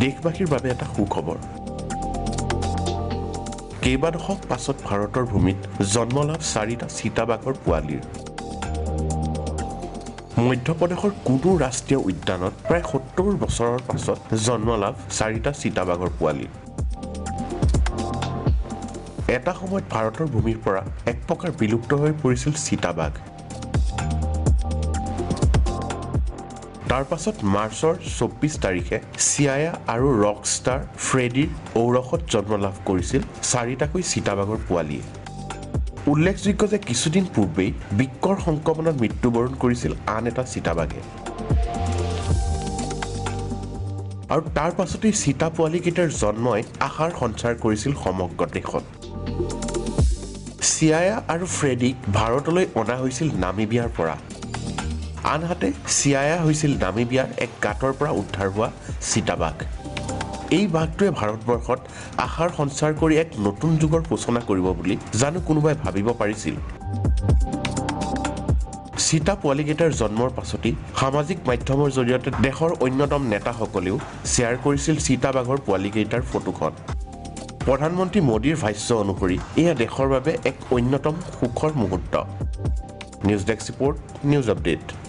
দেশবাসীৰ বাবে এটা সুখবৰ কেইবা দশক পাছত ভাৰতৰ ভূমিত জন্ম লাভ 4টা চিতাবাঘৰ পোৱালিৰ মধ্যপ্ৰদেশৰ কুনো ৰাষ্ট্ৰীয় উদ্যানত প্ৰায় 70 বছৰৰ পাছত জন্ম লাভ 4টা চিতাবাঘৰ পোৱালি এটা সময়ত ভাৰতৰ ভূমিৰ পৰা এক প্ৰকাৰ বিলুপ্ত হৈ পৰিছিল চিতাবাঘ তাৰ পাছত মাৰ্চৰ 24 তাৰিখে চিয়ায়া আৰু ৰকষ্টাৰ ফ্ৰেডিৰ ঔৰসত জন্ম লাভ কৰিছিল 4টাকৈ চিতাবাঘৰ পোৱালি উল্লেখযোগ্য যে কিছুদিন পূৰ্বেই বিক্কৰ সংক্ৰমণত মৃত্যুবৰণ কৰিছিল আন এটা চিতাবাঘে আৰু তাৰ পাছতেই চিতা পোৱালিকেইটাৰ জন্মই আশাৰ সঞ্চাৰ কৰিছিল সমগ্ৰ দেশত চিয়ায়া আৰু ফ্ৰেডিক ভাৰতলৈ অনা হৈছিল নামিবিয়াৰ পৰা আনহাতে চিয়ায়া হৈছিল নামিবিয়াৰ এক গাঁতৰ পৰা উদ্ধাৰ হোৱা চিতাবাঘ এই বাঘটোৱে ভাৰতবৰ্ষত আশাৰ সঞ্চাৰ কৰি এক নতুন যুগৰ সূচনা কৰিব বুলি জানো কোনোবাই ভাবিব পাৰিছিল চিতা পোৱালিকেইটাৰ জন্মৰ পাছতেই সামাজিক মাধ্যমৰ জৰিয়তে দেশৰ অন্যতম নেতাসকলেও শ্বেয়াৰ কৰিছিল চিতাবাঘৰ পোৱালিকেইটাৰ ফটোখন প্ৰধানমন্ত্ৰী মোদীৰ ভাষ্য অনুসৰি এয়া দেশৰ বাবে এক অন্যতম সুখৰ মুহূৰ্ত news desk report news update